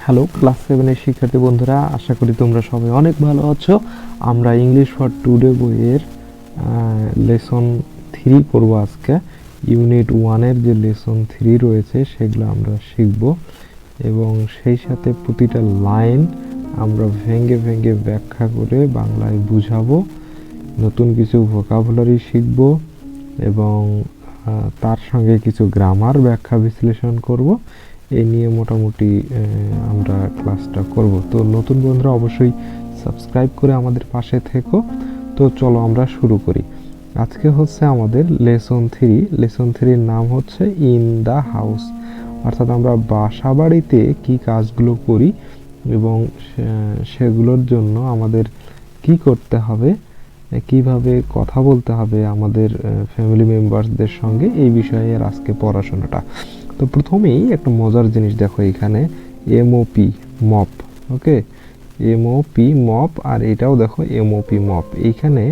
Hello class 7 এর শিক্ষার্থী বন্ধুরা, আশা করি তোমরা সবাই অনেক ভালো আছো। আমরা ইংলিশ ফর টুডে বইয়ের লেসন 3 করব আজকে। ইউনিট 1 এর যে লেসন 3 রয়েছে সেগুলো আমরা শিখব এবং সেই সাথে প্রতিটা লাইন আমরা ভেঙে ভেঙে ব্যাখ্যা করে বাংলায় বুঝাবো। নতুন কিছু ভোকাবুলারি শিখব এবং তার সঙ্গে কিছু গ্রামার ব্যাখ্যা বিশ্লেষণ করব। এই নিয়ে মোটামুটি আমরা ক্লাসটা করব। তো নতুন বন্ধুরা অবশ্যই সাবস্ক্রাইব করে আমাদের পাশে থেকো। তো চলো আমরা শুরু করি। আজকে হচ্ছে আমাদের লেসন 3। লেসন 3 এর নাম হচ্ছে ইন দ্য হাউস, অর্থাৎ আমরা বাসা বাড়িতে কী কাজগুলো করি এবং সেগুলোর জন্য আমাদের কি করতে হবে, কিভাবে কথা বলতে হবে আমাদের ফ্যামিলি মেম্বারসদের সঙ্গে, এই বিষয়ে আজকে পড়াশোনাটা। তো প্রথমেই একটা মজার জিনিস দেখো, এখানে এমওপি মপ, ওকে, এমওপি মপ, আর এটাও দেখো এমওপি মপ। এইখানে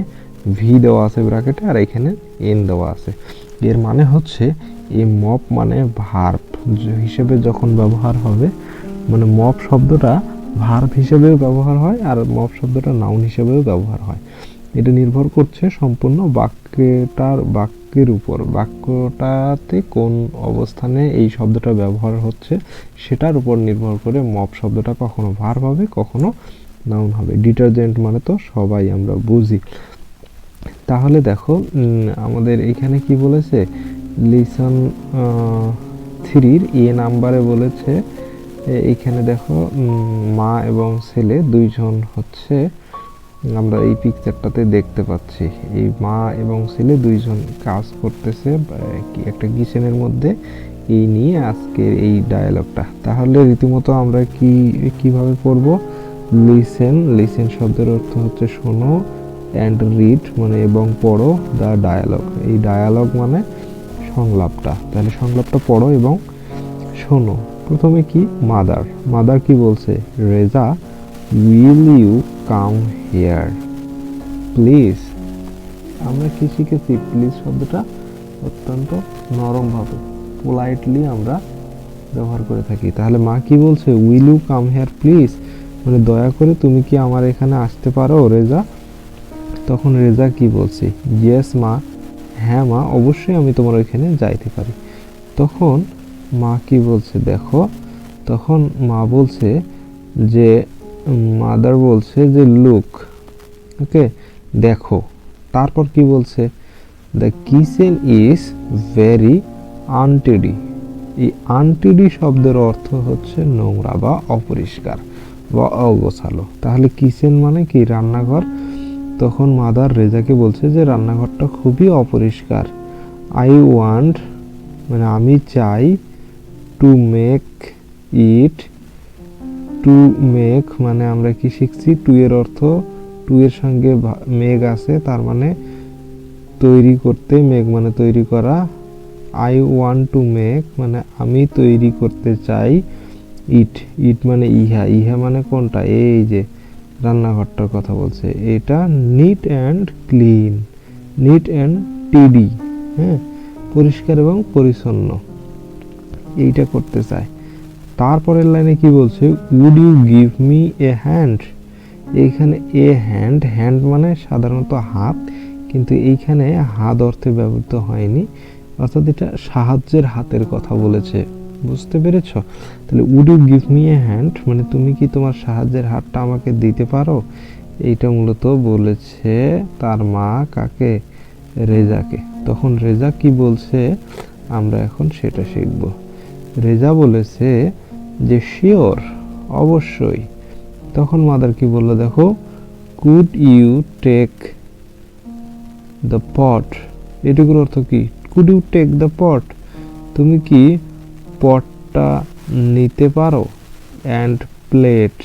ভি দেওয়া আছে ব্র্যাকেটে আর এখানে এন দেওয়া আছে। এর মানে হচ্ছে এই মপ মানে ভার্ব হিসেবে যখন ব্যবহার হবে, মানে মপ শব্দটা ভার্ব হিসেবেও ব্যবহার হয় আর মপ শব্দটা নাউন হিসেবেও ব্যবহার হয়। এটা নির্ভর করছে সম্পূর্ণ বাক্যের উপর, বাক্যটাতে কোন অবস্থানে এই শব্দটা ব্যবহার হচ্ছে সেটার উপর নির্ভর করে মপ শব্দটা কখনো ভার্ব হবে, কখনো নাউন হবে। ডিটারজেন্ট মানে তো সবাই আমরা বুঝি। তাহলে দেখো আমাদের এখানে কি বলেছে, লিসন 3 এ নাম্বারে বলেছে, এইখানে দেখো মা এবং ছেলে দুইজন হচ্ছে, আমরা এই পিকচারটাতে দেখতে পাচ্ছি এই মা এবং ছেলে দুইজন কাজ করতেছে একটা কিচেনের মধ্যে। এই নিয়ে আজকের এই ডায়ালগটা। তাহলে রীতিমতো আমরা কিভাবে পড়ব? লিসেন শব্দের অর্থ হচ্ছে শোনো, অ্যান্ড রিড মানে এবং পড়ো, দ্য ডায়ালগ, এই ডায়ালগ মানে সংলাপটা। তাহলে সংলাপটা পড়ো এবং শোনো। প্রথমে কি মাদার কি বলছে, Reza will you come here please. আমরা কি শিখেছি, প্লিজ শব্দটা অত্যন্ত নরমভাবে পোলাইটলি আমরা ব্যবহার করে থাকি। তাহলে মা কি বলছে, will you come here please, মানে দয়া করে তুমি কি আমার এখানে আসতে পারো রেজা। তখন রেজা কি বলছে, ইয়েস মা, হ্যাঁ মা, অবশ্যই আমি তোমার ওইখানে যাইতে পারি। তখন মা কি বলছে দেখো, তখন মা বলছে যে, মাদার বলছে যে লুক, ওকে, দেখো। তারপর কি বলছে, দ্য কিচেন ইজ ভেরি আনটিডি। এই আনটিডি শব্দের অর্থ হচ্ছে নোংরা বা অপরিষ্কার বা অগোছালো। তাহলে কিচেন মানে কি, রান্নাঘর। তখন মাদার রেজাকে বলছে যে রান্নাঘরটা খুবই অপরিষ্কার। আই ওয়ান্ট মানে আমি চাই, to make it, to make মানে আমরা কি শিখছি, টু এর অর্থ, টু এর সঙ্গে মেক আছে, তার মানে তৈরি করতে, মেক মানে তৈরি করা। আই ওয়ান্ট টু মেক মানে আমি তৈরি করতে চাই, ইট মানে ইহা মানে কোনটা, এই যে রান্নাঘরটার কথা বলছে, এটা neat and clean, neat and টিডি, হ্যাঁ, পরিষ্কার এবং পরিচ্ছন্ন, এইটা করতে চায়। তারপরের লাইনে কি বলছে, would you give me a hand. এইখানে এ হ্যান্ড মানে সাধারণত হাত, কিন্তু এইখানে হাত অর্থে ব্যবহৃত হয়নি, অর্থাৎ এটা সাহায্যের হাতের কথা বলেছে। বুঝতে পেরেছ? তাহলে would you give me a hand মানে তুমি কি তোমার সাহায্যের হাতটা আমাকে দিতে পারো। এইটা মূলত বলেছে তার মা কাকে, রেজাকে। তখন রেজা কি বলছে আমরা এখন সেটা শিখব। রেজা বলেছে যে শিওর, অবশ্যই। তখন মাদার কি বললো দেখো, could you take the pot. এটুকুর অর্থ কি, could you take the pot, তুমি কি পটটা নিতে পারো, অ্যান্ড প্লেট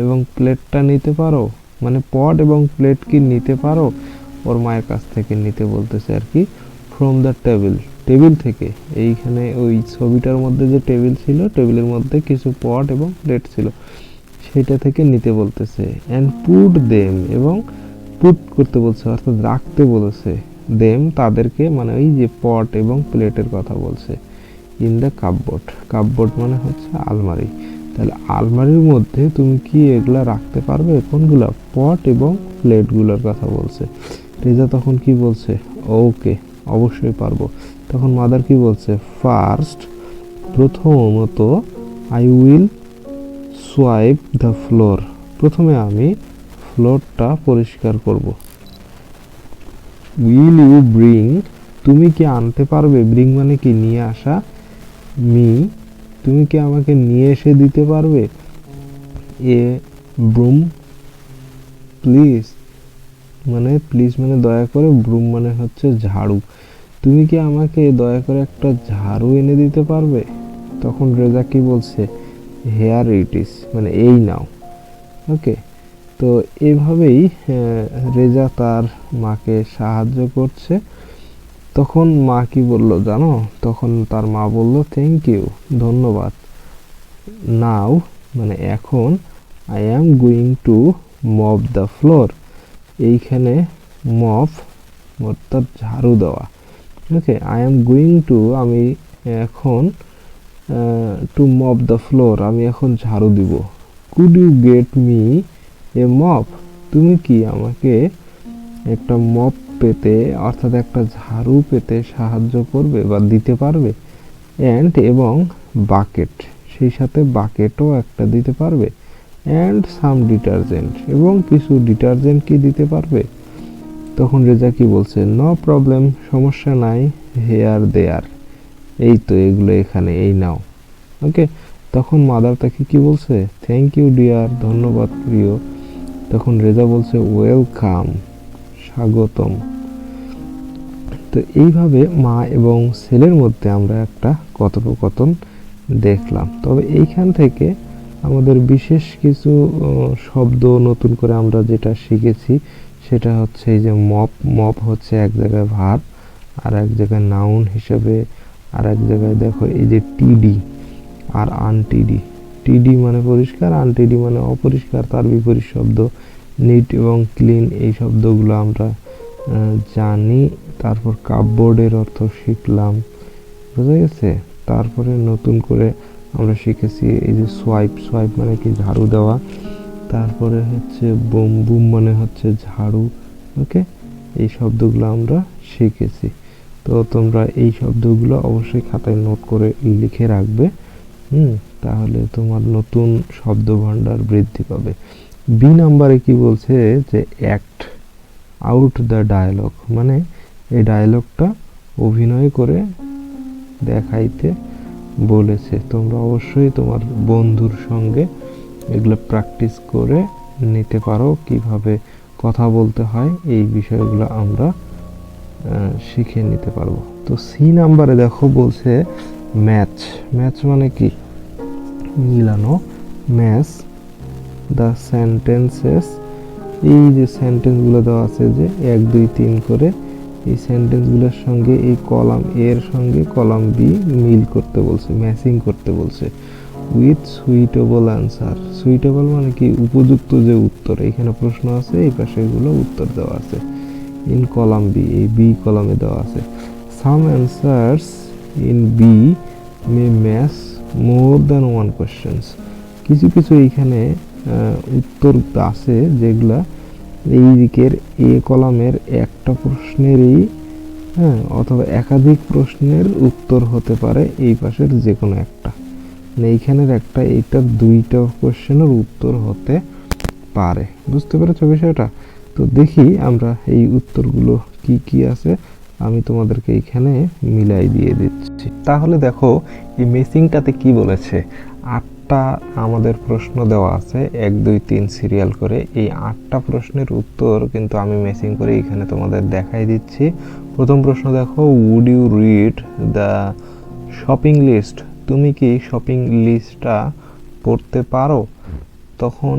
এবং প্লেটটা নিতে পারো, মানে পট এবং প্লেট কি নিতে পারো, ওর মায়ের কাছ থেকে নিতে বলতেছে আর কি, ফ্রম দ্য টেবিল থেকে। এইখানে ওই ছবিটার মধ্যে যে টেবিল ছিল, টেবিলের মধ্যে কিছু পট এবং প্লেট ছিল, সেটা থেকে নিতে বলতেছে। অ্যান্ড পুট দেম এবং পুট করতে বলছে, অর্থাৎ রাখতে বলেছে, দেম তাদেরকে, মানে ওই যে পট এবং প্লেটের কথা বলছে, ইন দ্য কাপবোর্ড। কাপবোর্ড মানে হচ্ছে আলমারি। তাহলে আলমারির মধ্যে তুমি কি এগুলা রাখতে পারবে? কোনগুলা? পট এবং প্লেটগুলোর কথা বলছে। রেজা তখন কি বলছে? ওকে, অবশ্যই পারবো। তখন মাদার কি বলছে? ফার্স্ট, প্রথমত, I will swipe the floor, প্রথমে আমি ফ্লোরটা পরিষ্কার করব। উইল ইউ ব্রিং, তুমি কি আনতে পারবে? ব্রিং মানে কি? নিয়ে আসা। মি, তুমি কি আমাকে নিয়ে এসে দিতে পারবে? এ ব্রুম, প্লিজ, মানে প্লিজ মানে দয়া করে, ব্রুম মানে হচ্ছে ঝাড়ু, তুমি কি আমাকে দয়া করে একটা ঝাড়ু এনে দিতে পারবে? তখন রেজা কি বলছে? হেয়ার ইট ইজ, মানে এই নাও। ওকে, তো এভাবেই রেজা তার মাকে সাহায্য করছে। তখন মা কি বলল জানো? তখন তার মা বলল থ্যাংক ইউ, ধন্যবাদ। নাও মানে এখন, I am going to mop the floor, এইখানে মপ অর্থাৎ ঝাড়ু দেওয়া। Okay, I am going to, আমি এখন টু মপ দ্য ফ্লোর, আমি এখন ঝাড়ু দিব। Could you get me a mop, তুমি কি আমাকে একটা মপ পেতে অর্থাৎ একটা ঝাড়ু পেতে সাহায্য করবে বা দিতে পারবে? অ্যান্ড এবং বাকেট, সেই সাথে বাকেটও একটা দিতে পারবে। অ্যান্ড সাম ডিটারজেন্ট, এবং কিছু ডিটারজেন্ট কি দিতে পারবে? তখন রেজা কি বলছে? নো প্রবলেম, সমস্যা নাই, হেয়ার দেয়ার, এই তো এগুলো এখানে, এই নাও। ওকে, তখন মাদার তাকে কি বলছে? থ্যাংক ইউ ডিয়ার, ধন্যবাদ প্রিয়। তখন রেজা বলছে ওয়েলকাম, স্বাগতম। তো এইভাবে মা এবং ছেলের মধ্যে আমরা একটা কথোপকথন দেখলাম। তবে এইখান থেকে আমাদের বিশেষ কিছু শব্দ নতুন করে আমরা যেটা শিখেছি সেটা হচ্ছে এই যে মপ, মপ হচ্ছে এক জায়গায় ভার্ব, আর এক জায়গায় নাউন হিসেবে, আর এক জায়গায় দেখো এই যে টিডি আর আনটিডি। টিডি মানে পরিষ্কার, আনটিডি মানে অপরিষ্কার, তার বিপরীত শব্দ। নিট এবং ক্লিন, এই শব্দগুলো আমরা জানি। তারপর কাপবোর্ডের অর্থ শিখলাম, বুঝা গেছে? তারপরে নতুন করে আমরা শিখেছি এই যে সোয়াইপ, সোয়াইপ মানে কি? ঝাড়ু দেওয়া। তারপরে হচ্ছে বুম, বুম মানে হচ্ছে ঝাড়ু। ওকে, এই শব্দগুলো আমরা শিখেছি। তো তোমরা এই শব্দগুলো অবশ্যই খাতায় নোট করে লিখে রাখবে। তাহলে তোমার নতুন শব্দ ভান্ডার বৃদ্ধি পাবে। বি নাম্বারে কি বলছে? যে অ্যাক্ট আউট দ্য ডায়ালগ, মানে এই ডায়ালগটা অভিনয় করে দেখাইতে বলেছে। তোমরা অবশ্যই তোমার বন্ধুর সঙ্গে এগুলো প্র্যাকটিস করে নিতে পারো, কিভাবে কথা বলতে হয় এই বিষয়গুলো আমরা শিখে নিতে পারবো। তো সি নাম্বারে দেখো বলছে ম্যাচ, ম্যাচ মানে কি? মিলানো, ম্যাচ দ্য সেন্টেন্সেস, এই যে সেন্টেন্সগুলো দেওয়া আছে যে 1 2 3 করে, এই সেন্টেন্সগুলোর সঙ্গে এই কলাম এর সঙ্গে কলাম বি মিল করতে বলছে, ম্যাচিং করতে বলছে। উইথ সুইটেবল অ্যান্সার, সুইটেবল মানে কি? উপযুক্ত যে উত্তর, এখানে প্রশ্ন আছে, এই পাশে এগুলো উত্তর দেওয়া আছে। ইন কলাম বি, এই বি কলামে দেওয়া আছে। Some answers in B may match more than one questions, কিছু কিছু এইখানে উত্তর আছে যেগুলা এই দিকের এ কলামের একটা প্রশ্নেরই অথবা একাধিক প্রশ্নের উত্তর হতে পারে এই পাশের যে কোনো একটা, মানে এইখানের একটা, এইটার দুইটা কোয়েশ্চেনের উত্তর হতে পারে। বুঝতে পেরেছো বিষয়টা? তো দেখি আমরা এই উত্তরগুলো কি কি আছে, আমি তোমাদেরকে এইখানে মিলাই দিয়ে দিচ্ছি। তাহলে দেখো এই মেসিংটাতে কি বলেছে, 8টা আমাদের প্রশ্ন দেওয়া আছে 1 2 3 সিরিয়াল করে। এই 8টা প্রশ্নের উত্তর কিন্তু আমি মেসিং করে এখানে তোমাদের দেখাই দিচ্ছি। প্রথম প্রশ্ন দেখো, would you read the shopping list, তুমি কি শপিং লিস্টটা পড়তে পারো? তখন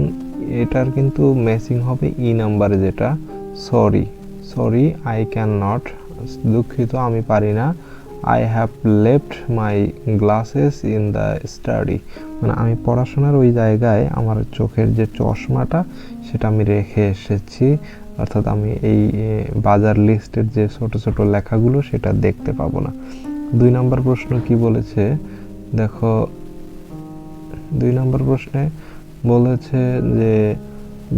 এটার কিন্তু ম্যাচিং হবে ই নাম্বারে, যেটা sorry, sorry I can not, দুঃখিত আমি পারি না। I have left my glasses in the study, মানে আমি পড়াশোনার ওই জায়গায় আমার চোখের যে চশমাটা সেটা আমি রেখে এসেছি, অর্থাৎ আমি এই বাজার লিস্টের যে ছোট ছোট লেখাগুলো সেটা দেখতে পাবো না। 2 নম্বর প্রশ্ন কি বলেছে দেখো, 2 নম্বর প্রশ্নে বলেছে যে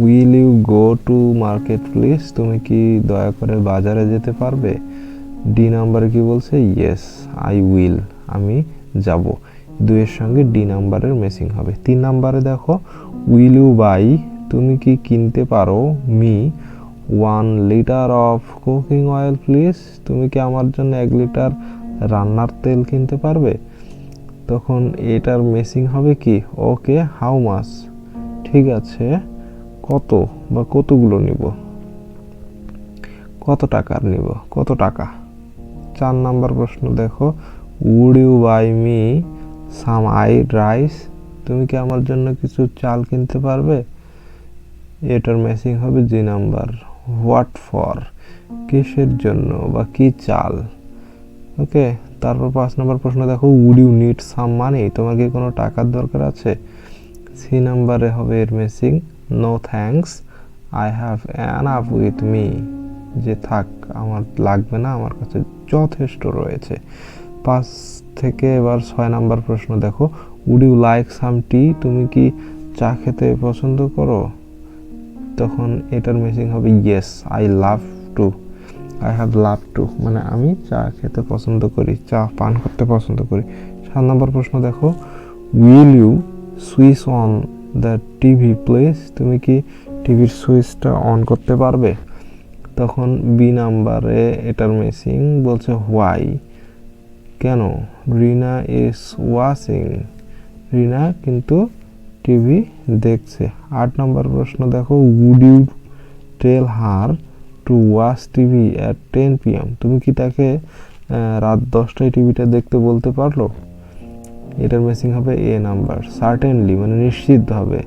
will you go to market please, তুমি কি দয়া করে বাজারে যেতে পারবে? ডি নাম্বারে কি বলছে? ইয়েস আই উইল, আমি যাব। 2 এর সঙ্গে ডি নাম্বারের ম্যাচিং হবে। 3 নাম্বারে দেখো উইল ইউ বাই, তুমি কি কিনতে পারো me 1 litre of cooking oil please, তুমি কি আমার জন্য 1 লিটার রান্নার তেল কিনতে পারবে? তখন এটার ম্যাচিং হবে কি? ওকে হাউ মাচ, ঠিক আছে কত বা কতগুলো নিব, কত টাকার নিব, কত টাকা। 4 নাম্বার প্রশ্ন দেখো would you buy me some rice, তুমি কি আমার জন্য কিছু চাল কিনতে পারবে? এটার ম্যাচিং হবে জি নাম্বার, হোয়াট ফর, কিসের জন্য বা কি চাল। ওকে, তারপর 5 নম্বর প্রশ্ন দেখো উড ইউ নিড সাম মানি, তোমার কি কোনো টাকার দরকার আছে? সি নাম্বারে হবে এর matching no thanks I have enough with me, যে থাক আমার লাগবে না, আমার কাছে যথেষ্ট রয়েছে। 5 থেকে এবার 6 নাম্বার প্রশ্ন দেখো উড ইউ লাইক সাম টি, তুমি কি চা খেতে পছন্দ করো? তখন এটার ম্যাচিং হবে yes I love to, I have love to, মানে আমি চা খেতে পছন্দ করি, চা পান করতে পছন্দ করি। 7 নম্বর প্রশ্ন দেখো will you switch on the TV please, তুমি কি টিভির সুইচটা অন করতে পারবে? তখন বি নাম্বারে এটার ম্যাচিং বলছে হোয়াই, কেন? রিনা ইজ ওয়াচিং, রিনা কিন্তু টিভি দেখছে। 8 নম্বর প্রশ্ন দেখো would you tell her to watch TV at 10 PM, তুমি কি তাকে রাত 10টায় টিভিটা দেখতে বলতে পারলো? এটার ম্যাচিং হবে এ নাম্বার সার্টেনলি, মানে নিশ্চিতভাবে,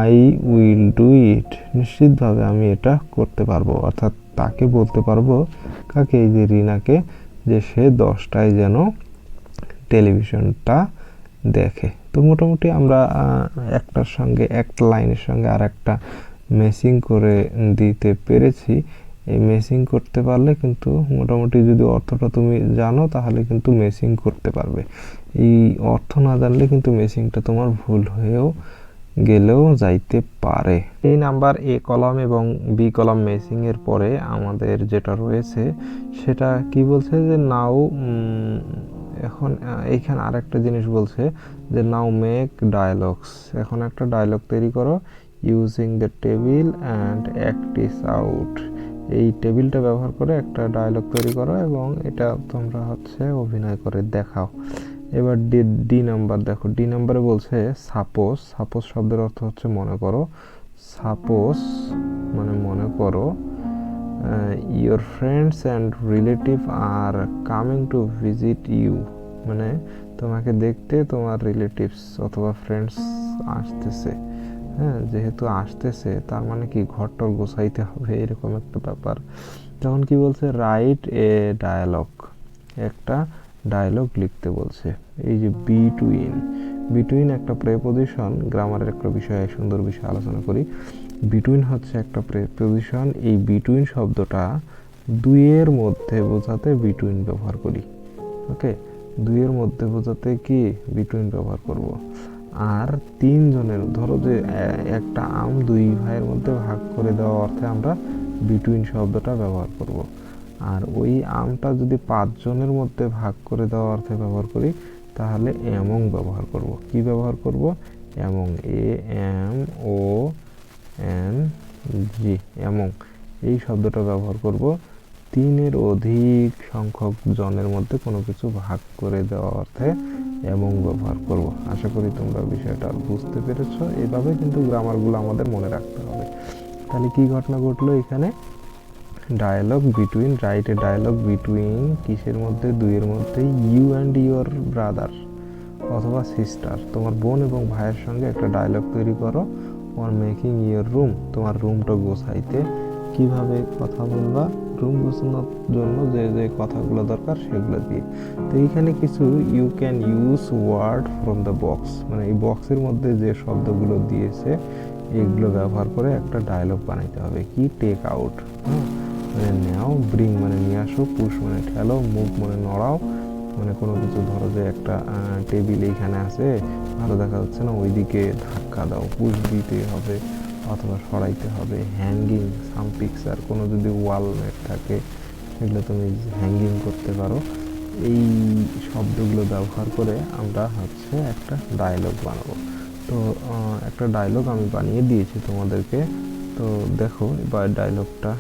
আই উইল ডু ইট, নিশ্চিতভাবে আমি এটা করতে পারবো, অর্থাৎ তাকে বলতে পারবো, কাকে? এই যে রিনাকে, যে সে 10টায় যেন টেলিভিশনটা দেখে। তো মোটামুটি আমরা একটার সঙ্গে একটা লাইনের সঙ্গে আর একটা ম্যাচিং করে দিতে পেরেছি। এই ম্যাচিং করতে পারলে কিন্তু মোটামুটি যদি অর্থটা তুমি জানো তাহলে কিন্তু ম্যাচিং করতে পারবে। এই অর্থ না জানলে কিন্তু ম্যাচিংটা তোমার ভুল হয়েও গেলেও যাইতে পারে। এই নাম্বার এ কলাম এবং বি কলাম ম্যাচিং এর পরে আমাদের যেটা রয়েছে সেটা কি বলছে যে নাও, এখন এইখানে আরেকটা জিনিস বলছে যে নাও মেক ডায়ালগস, এখন একটা ডায়লগ তৈরি করো using the table and act it out, এই টেবিলটা ব্যবহার করে একটা ডায়লগ তৈরি করো এবং এটা তোমরা অভিনয় করে দেখাও। এবার ডি নাম্বার দেখো, ডি নাম্বারে বলছে সাপোজ, সাপোজ শব্দের অর্থ হচ্ছে মনে করো, সাপোজ মানে মনে করো your friends and relative are coming to visit you, মানে তোমাকে দেখতে তোমার রিলেটিভস অথবা ফ্রেন্ডস আসতেছে। হ্যাঁ, যেহেতু আসতেছে তার মানে কি ঘরটর গোছাইতে হবে, এরকম একটা ব্যাপার। তখন কি বলছে রাইট এ ডায়ালগ, একটা ডায়লগ লিখতে বলছে। এই যে বিটুইন, বিটুইন একটা প্রেপোজিশন, গ্রামারের একটা বিষয়ে সুন্দর বিষয় আলোচনা করি। বিটুইন হচ্ছে একটা প্রেপোজিশন, এই বিটুইন শব্দটা দুইয়ের মধ্যে বোঝাতে বিটুইন ব্যবহার করি। ওকে, দুইয়ের মধ্যে বোঝাতে কি বিটুইন ব্যবহার করব। আর 3 জনের, ধরো যে একটা আম 2 ভাইয়ের মধ্যে ভাগ করে দেওয়া অর্থে আমরা বিটুইন শব্দটা ব্যবহার করব। আর ওই আমটা যদি 5 জনের মধ্যে ভাগ করে দেওয়া অর্থে ব্যবহার করি তাহলে এমং ব্যবহার করব। কি ব্যবহার করব? এমং, AMONG, এমং, এই শব্দটা ব্যবহার করব 3-এর অধিক সংখ্যক জনের মধ্যে কোনো কিছু ভাগ করে দেওয়া অর্থে এমং ব্যবহার করব। আশা করি তোমরা বিষয়টা বুঝতে পেরেছো। এভাবে কিন্তু গ্রামারগুলো আমাদের মনে রাখতে হবে। তাহলে কি ঘটনা ঘটলো এখানে? Dialogue between, right a dialogue between কিসের মধ্যে? 2-এর মধ্যে। ইউ অ্যান্ড ইউর ব্রাদার অথবা সিস্টার, তোমার বোন এবং ভাইয়ের সঙ্গে একটা ডায়লগ তৈরি করো অর মেকিং ইউর রুম, তোমার রুমটা গোছাইতে। কিভাবে কথা বলবা? রুম গোছানোর জন্য যে যে কথাগুলো দরকার সেগুলো দিয়ে। তো এইখানে কিছু you can use word from the box, মানে এই বক্সের মধ্যে যে শব্দগুলো দিয়েছে এগুলো ব্যবহার করে একটা ডায়লগ বানাইতে হবে। কি? টেক আউট, মানে নেও, ব্রিং মানে নিয়ে আসো, পুশ মানে ঠেলো, মুভ মানে নড়াও, মানে কোনো কিছু, ধরো যে একটা টেবিল এইখানে আছে, ভালো দেখা যাচ্ছে না, ওইদিকে ধাক্কা দাও, পুশ দিতে হবে অথবা সরাইতে হবে। হ্যাঙ্গিং সাম পিকচার, কোনো যদি ওয়াল মেট থাকে সেগুলো তুমি হ্যাঙ্গিং করতে পারো। এই শব্দগুলো ব্যবহার করে আমরা হচ্ছে একটা ডায়লগ বানাবো। তো একটা ডায়লগ আমি বানিয়ে দিয়েছি তোমাদেরকে, তো দেখো এবার ডায়লগটা,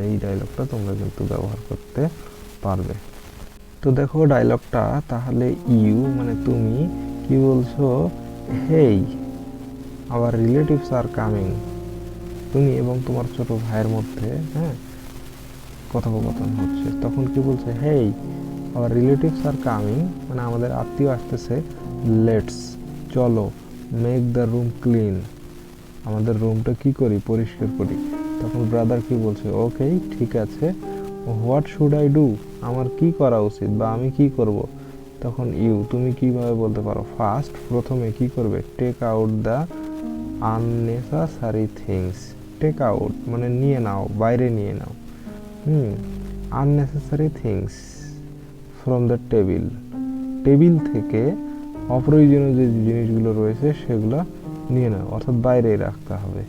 এই ডায়লগটা তোমরা কিন্তু ব্যবহার করতে পারবে। তো দেখো ডায়লগটা, তাহলে ইউ মানে তুমি কি বলছো, হেই আওয়ার রিলেটিভস আর কামিং। তুমি এবং তোমার ছোট ভাইয়ের মধ্যে হ্যাঁ কথোপকথন হচ্ছে, তখন কি বলছে, হেই আওয়ার রিলেটিভস আর কামিং, মানে আমাদের আত্মীয় আসতেছে, লেটস চলো, মেক দ্য রুম ক্লিন, আমাদের রুমটা কি করি, পরিষ্কার করি। তখন ব্রাদার কি বলছে, ওকে ঠিক আছে, হোয়াট শুড আই ডু, আমার কি করা উচিত বা আমি কি করব। তখন ইউ তুমি কিভাবে বলতে পারো, ফার্স্ট প্রথমে কি করবে, take out the unnecessary things. Take out মানে নিয়ে নাও, বাইরে নিয়ে নাও, unnecessary things from the table, table থেকে অপ্রয়োজনীয় যে জিনিসগুলো রয়েছে সেগুলো নিয়ে নাও, অর্থাৎ বাইরেই রাখতে হবে।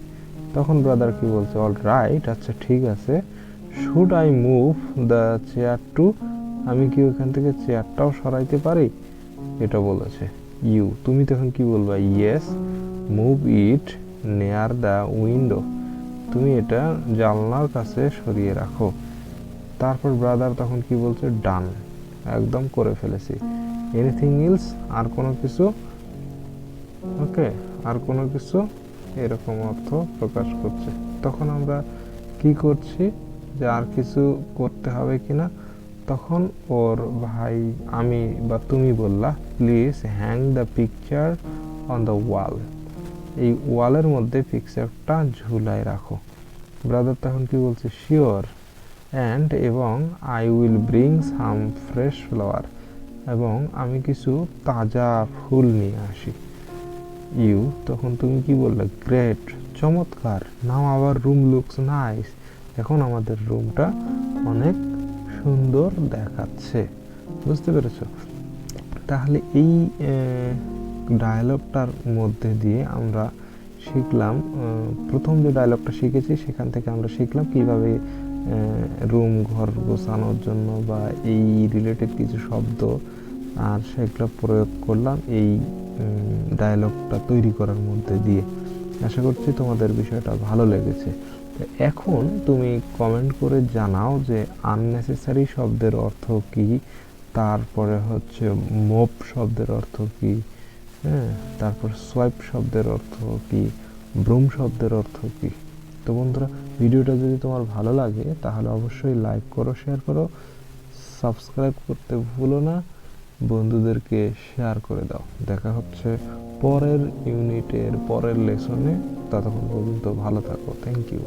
তখন ব্রাদার কি বলছে, অল রাইট আচ্ছা ঠিক আছে, should I move the chair to, আমি কি ওখান থেকে চেয়ারটাও সরাইতে পারি, এটা বলেছে। ইউ তুমি তখন কি বলবা, yes move it near the window, তুমি এটা জানলার কাছে সরিয়ে রাখো। তারপর ব্রাদার তখন কি বলছে, ডান একদম করে ফেলেছি। এনিথিং এলস আর কোনো কিছু, ওকে আর কোনো কিছু, এরকম অর্থ প্রকাশ করছে। তখন আমরা কি করছি যে আর কিছু করতে হবে কিনা, তখন ওর ভাই আমি বা তুমি বললা, please hang the picture on the wall, এই ওয়ালের মধ্যে পিকচারটা ঝুলাই রাখো। ব্রাদার তখন কি বলছে, শিওর অ্যান্ড এবং I will bring some fresh flower, এবং আমি কিছু তাজা ফুল নিয়ে আসি। ইউ তখন তুমি কি বললে, গ্রেট চমৎকার, নাও আওয়ার রুম লুকস নাইস, এখন আমাদের রুমটা অনেক সুন্দর দেখাচ্ছে। বুঝতে পেরেছো? তাহলে এই ডায়ালগটার মধ্যে দিয়ে আমরা শিখলাম, প্রথম যে ডায়ালগটা শিখেছি সেখান থেকে আমরা শিখলাম কিভাবে রুম ঘর গোছানোর জন্য বা এই রিলেটেড কিছু শব্দ আর সেগুলো প্রয়োগ করলাম এই ডায়ালগটা তৈরি করার মধ্যে দিয়ে। আশা করছি তোমাদের বিষয়টা ভালো লেগেছে। তো এখন তুমি কমেন্ট করে জানাও যে আননেসেসারি শব্দের অর্থ কি, তারপরে হচ্ছে মোপ শব্দের অর্থ কি, হ্যাঁ তারপর সোয়াইপ শব্দের অর্থ কি, ব্রুম শব্দের অর্থ কি। তো বন্ধুরা ভিডিওটা যদি তোমার ভালো লাগে তাহলে অবশ্যই লাইক করো, শেয়ার করো, সাবস্ক্রাইব করতে ভুলো না, বন্ধুদেরকে শেয়ার করে দাও। দেখা হচ্ছে পরের ইউনিটের পরের লেসনে, ততক্ষণ পর্যন্ত ভালো থাকো। Thank you.